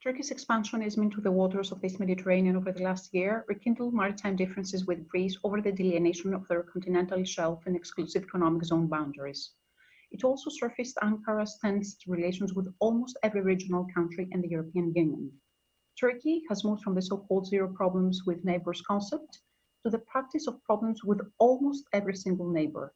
Turkey's expansionism into the waters of this Mediterranean over the last year rekindled maritime differences with Greece over the delineation of their continental shelf and exclusive economic zone boundaries. It also surfaced Ankara's tense relations with almost every regional country in the European Union. Turkey has moved from the so-called zero problems with neighbors concept to the practice of problems with almost every single neighbor.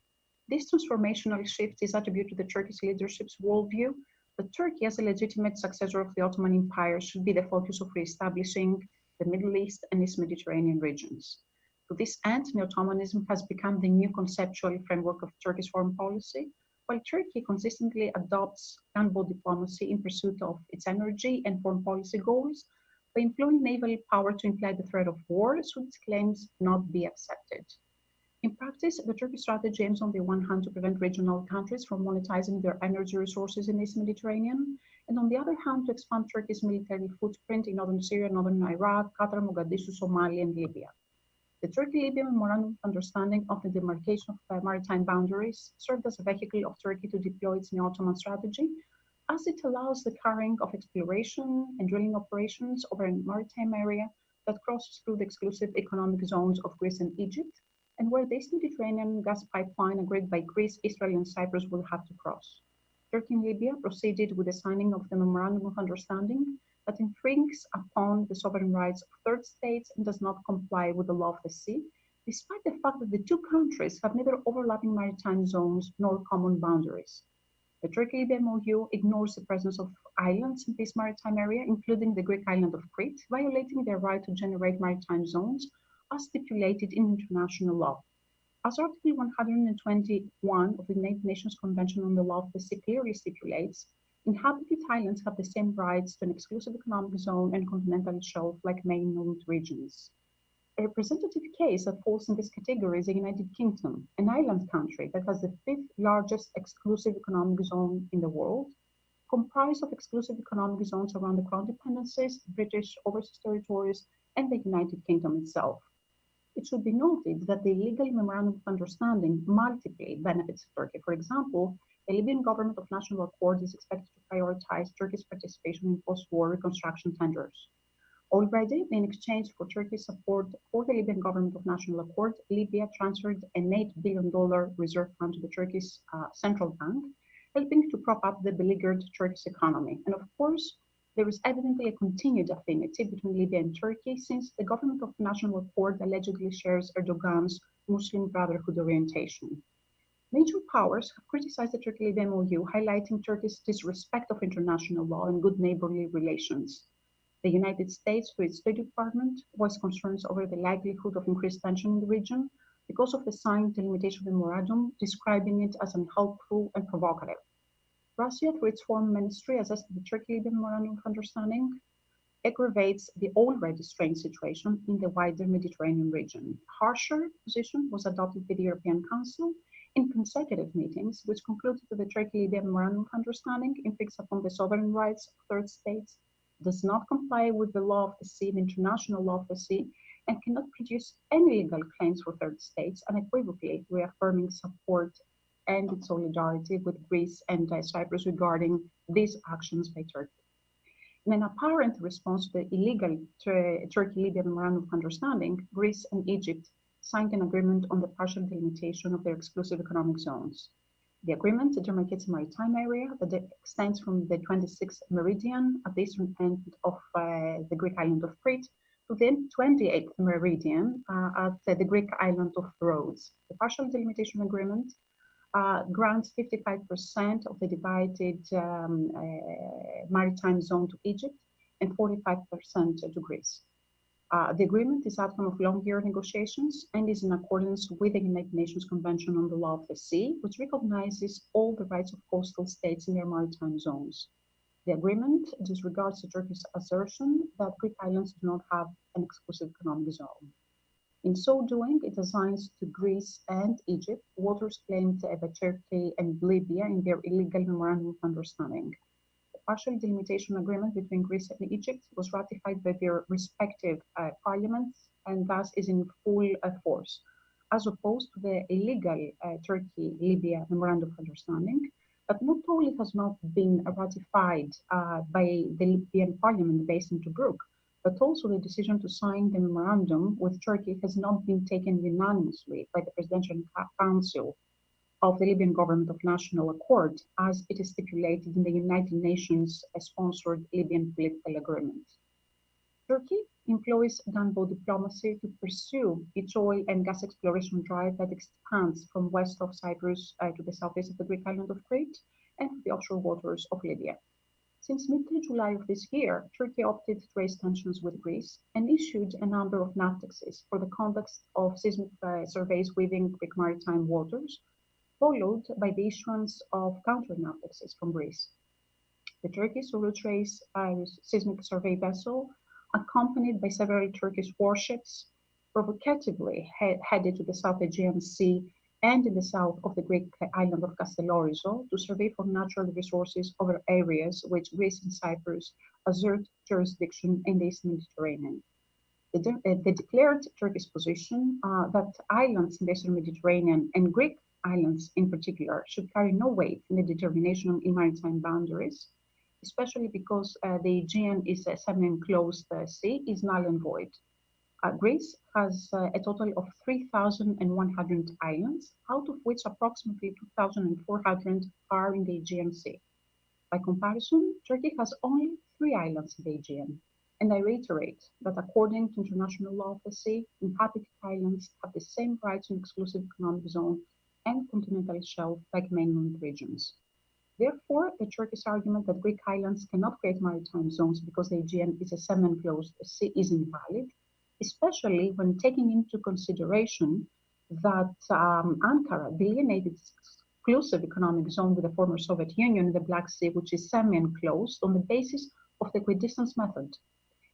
This transformational shift is attributed to the Turkish leadership's worldview that Turkey, as a legitimate successor of the Ottoman Empire, should be the focus of re-establishing the Middle East and East Mediterranean regions. To this end, neo-Ottomanism has become the new conceptual framework of Turkish foreign policy, while Turkey consistently adopts gunboat diplomacy in pursuit of its energy and foreign policy goals by employing naval power to imply the threat of war, should its claims not be accepted. In practice, the Turkish strategy aims on the one hand to prevent regional countries from monetizing their energy resources in the East Mediterranean, and on the other hand to expand Turkey's military footprint in northern Syria, northern Iraq, Qatar, Mogadishu, Somalia, and Libya. The Turkey-Libya Memorandum of Understanding of the demarcation of maritime boundaries served as a vehicle of Turkey to deploy its neo-Ottoman strategy, as it allows the carrying of exploration and drilling operations over a maritime area that crosses through the exclusive economic zones of Greece and Egypt, and where the East Mediterranean gas pipeline agreed by Greece, Israel, and Cyprus will have to cross. Turkey and Libya proceeded with the signing of the Memorandum of Understanding that infringes upon the sovereign rights of third states and does not comply with the law of the sea, despite the fact that the two countries have neither overlapping maritime zones nor common boundaries. The Turkey-Libya MOU ignores the presence of islands in this maritime area, including the Greek island of Crete, violating their right to generate maritime zones as stipulated in international law. As Article 121 of the United Nations Convention on the Law of the Sea clearly stipulates, inhabited islands have the same rights to an exclusive economic zone and continental shelf like mainland regions. A representative case that falls in this category is the United Kingdom, an island country that has the fifth largest exclusive economic zone in the world, comprised of exclusive economic zones around the Crown dependencies, British overseas territories, and the United Kingdom itself. It should be noted that the legal memorandum of understanding multiply benefits Turkey. For example, the Libyan government of national accord is expected to prioritize Turkey's participation in post-war reconstruction tenders. Already, in exchange for Turkey's support for the Libyan government of national accord, Libya transferred an $8 billion reserve fund to the Turkish central bank, helping to prop up the beleaguered Turkish economy. And of course, there is evidently a continued affinity between Libya and Turkey, since the government of national accord allegedly shares Erdogan's Muslim Brotherhood orientation. Major powers have criticized the Turkey-Libya MOU, highlighting Turkey's disrespect of international law and good neighborly relations. The United States, through its State Department, voiced concerns over the likelihood of increased tension in the region because of the signed delimitation memorandum, describing it as unhelpful and provocative. Russia, through its foreign ministry, assessed the Turkey-Libya Memorandum of Understanding aggravates the already strained situation in the wider Mediterranean region. A harsher position was adopted by the European Council in consecutive meetings, which concluded that the Turkey-Libya Memorandum of Understanding infringes upon the sovereign rights of third states, does not comply with the law of the sea, the international law of the sea, and cannot produce any legal claims for third states, unequivocally reaffirming support and its solidarity with Greece and Cyprus regarding these actions by Turkey. In an apparent response to the illegal Turkey-Libya Memorandum of Understanding, Greece and Egypt signed an agreement on the partial delimitation of their exclusive economic zones. The agreement demarcates a maritime area that extends from the 26th meridian at the eastern end of the Greek island of Crete to the 28th meridian at the Greek island of Rhodes. The partial delimitation agreement grants 55% of the divided maritime zone to Egypt and 45% to Greece. The agreement is outcome of long-year negotiations and is in accordance with the United Nations Convention on the Law of the Sea, which recognizes all the rights of coastal states in their maritime zones. The agreement disregards the Turkish assertion that Greek islands do not have an exclusive economic zone. In so doing, it assigns to Greece and Egypt waters claimed by Turkey and Libya in their illegal memorandum of understanding. The partial delimitation agreement between Greece and Egypt was ratified by their respective parliaments and thus is in full force, as opposed to the illegal Turkey-Libya memorandum of understanding, But not only has not been ratified by the Libyan parliament based in Tobruk, but also the decision to sign the memorandum with Turkey has not been taken unanimously by the Presidential Council of the Libyan Government of National Accord, as it is stipulated in the United Nations sponsored Libyan political agreement. Turkey employs gunboat diplomacy to pursue its oil and gas exploration drive that expands from west of Cyprus to the southeast of the Greek island of Crete and to the offshore waters of Libya. Since mid-July of this year, Turkey opted to raise tensions with Greece and issued a number of NAVTEXs for the conduct of seismic surveys within Greek maritime waters, followed by the issuance of counter-NAVTEXs from Greece. The Turkish route race seismic survey vessel, accompanied by several Turkish warships, provocatively headed to the South Aegean Sea and in the south of the Greek island of Castellorizo to survey for natural resources over areas which Greece and Cyprus assert jurisdiction in the East Mediterranean. The declared Turkish position that islands in the Eastern Mediterranean and Greek islands in particular should carry no weight in the determination in maritime boundaries, especially because the Aegean is a semi-enclosed sea, is null and void. Greece has a total of 3,100 islands, out of which approximately 2,400 are in the Aegean Sea. By comparison, Turkey has only 3 islands in the Aegean. And I reiterate that according to international law of the sea, inhabited islands have the same rights in exclusive economic zone and continental shelf like mainland regions. Therefore, the Turkish argument that Greek islands cannot create maritime zones because the Aegean is a semi-enclosed sea is invalid, especially when taking into consideration that Ankara delineated its exclusive economic zone with the former Soviet Union in the Black Sea, which is semi-enclosed on the basis of the equidistance method.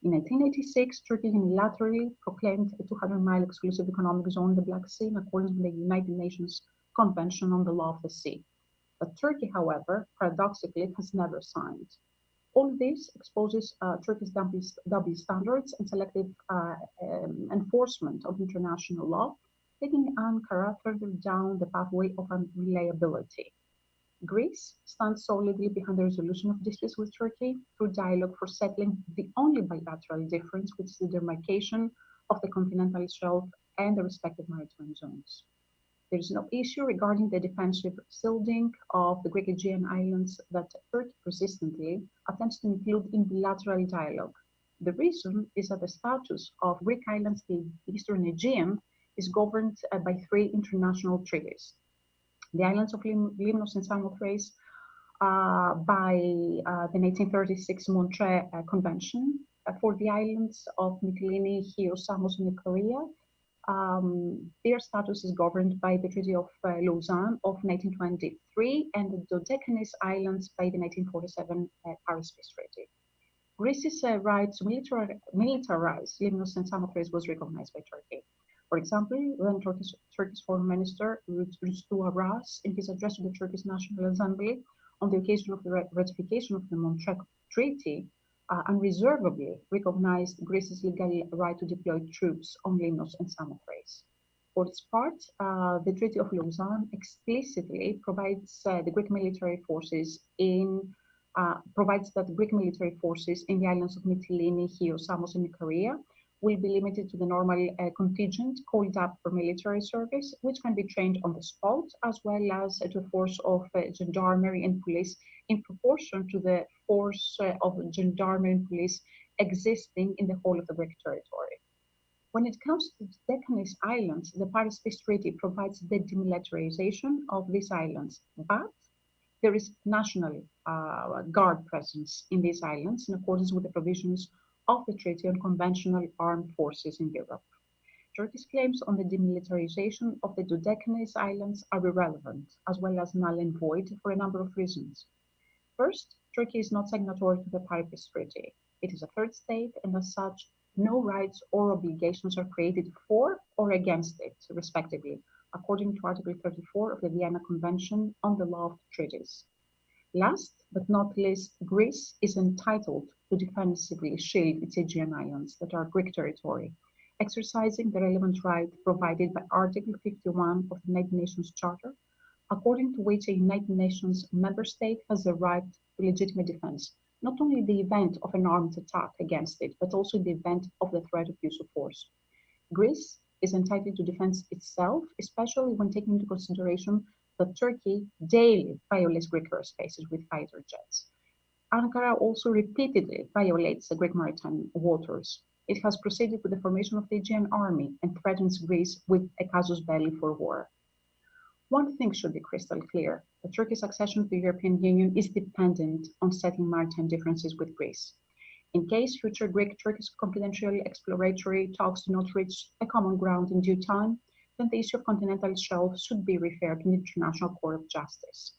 In 1986, Turkey unilaterally proclaimed a 200-mile exclusive economic zone in the Black Sea in accordance with the United Nations Convention on the Law of the Sea. But Turkey, however, paradoxically, has never signed. All this exposes Turkey's double standards and selective enforcement of international law, taking Ankara further down the pathway of unreliability. Greece stands solidly behind the resolution of disputes with Turkey through dialogue for settling the only bilateral difference, which is the demarcation of the continental shelf and the respective maritime zones. There is no issue regarding the defensive shielding of the Greek Aegean islands that Turkey persistently attempts to include in bilateral dialogue. The reason is that the status of Greek islands in the Eastern Aegean is governed by 3 international treaties. The islands of Limnos and Samothrace by the 1936 Montreux Convention, for the islands of Mytilene, Chios, Samos, and Ikaria. Their status is governed by the Treaty of Lausanne of 1923 and the Dodecanese Islands by the 1947 Paris Peace Treaty. Greece's right to militarize Limnos and Samothrace was recognized by Turkey. For example, when Turkish Foreign Minister Rüstü Aras, in his address to the Turkish National Assembly on the occasion of the ratification of the Montreux Treaty, unreservedly recognized Greece's legal right to deploy troops on Limnos and Samothrace. For its part, the Treaty of Lausanne explicitly provides the Greek military forces provides that Greek military forces in the islands of Mytilene, Chios, Samos, and Ikaria will be limited to the normal contingent called up for military service, which can be trained on the spot, as well as to a force of gendarmerie and police in proportion to the force of gendarmerie and police existing in the whole of the Greek territory. When it comes to the Decanese Islands, the Paris Peace Treaty provides the demilitarization of these islands, but there is national guard presence in these islands in accordance with the provisions of the Treaty on Conventional Armed Forces in Europe. Turkey's claims on the demilitarization of the Dodecanese Islands are irrelevant, as well as null and void for a number of reasons. First, Turkey is not signatory to the Paris Peace Treaty. It is a third state, and as such, no rights or obligations are created for or against it, respectively, according to Article 34 of the Vienna Convention on the Law of Treaties. Last but not least, Greece is entitled to defensively shield its Aegean islands that are Greek territory, exercising the relevant right provided by Article 51 of the United Nations Charter according to which a United Nations member state has the right to legitimate defense, not only in the event of an armed attack against it, but also in the event of the threat of use of force. Greece is entitled to defend itself, especially when taking into consideration that Turkey daily violates Greek airspaces with fighter jets. Ankara also repeatedly violates the Greek maritime waters. It has proceeded with the formation of the Aegean army and threatens Greece with a casus belli for war. One thing should be crystal clear: that Turkey's accession to the European Union is dependent on settling maritime differences with Greece. In case future Greek-Turkish confidential exploratory talks do not reach a common ground in due time, then the issue of continental shelf should be referred to the International Court of Justice.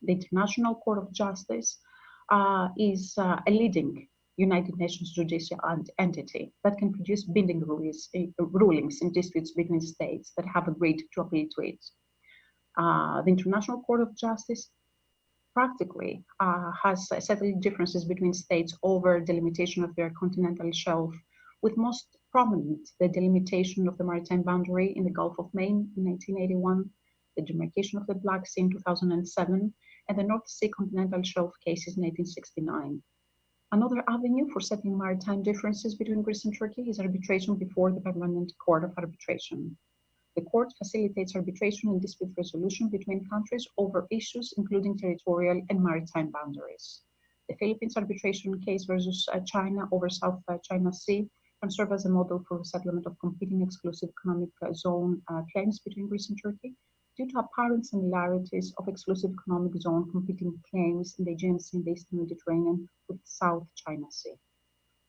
The International Court of Justice is a leading United Nations judicial entity that can produce binding rulings in disputes between states that have agreed to appeal to it. The International Court of Justice practically has settled differences between states over delimitation of their continental shelf, with most prominent the delimitation of the maritime boundary in the Gulf of Maine in 1981, the demarcation of the Black Sea in 2007, and the North Sea continental shelf cases in 1869. Another avenue for settling maritime differences between Greece and Turkey is arbitration before the Permanent Court of Arbitration. The court facilitates arbitration and dispute resolution between countries over issues including territorial and maritime boundaries. The Philippines arbitration case versus China over South China Sea can serve as a model for the settlement of competing exclusive economic zone claims between Greece and Turkey due to apparent similarities of exclusive economic zone competing claims in the Aegean Sea and the Eastern Mediterranean with South China Sea.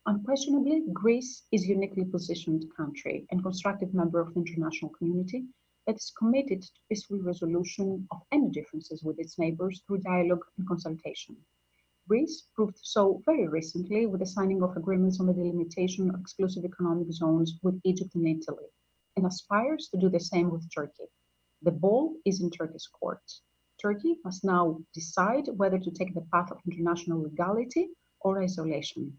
Unquestionably, Greece is a uniquely positioned country and constructive member of the international community that is committed to peaceful resolution of any differences with its neighbors through dialogue and consultation. Greece proved so very recently with the signing of agreements on the delimitation of exclusive economic zones with Egypt and Italy, and aspires to do the same with Turkey. The ball is in Turkey's court. Turkey must now decide whether to take the path of international legality or isolation.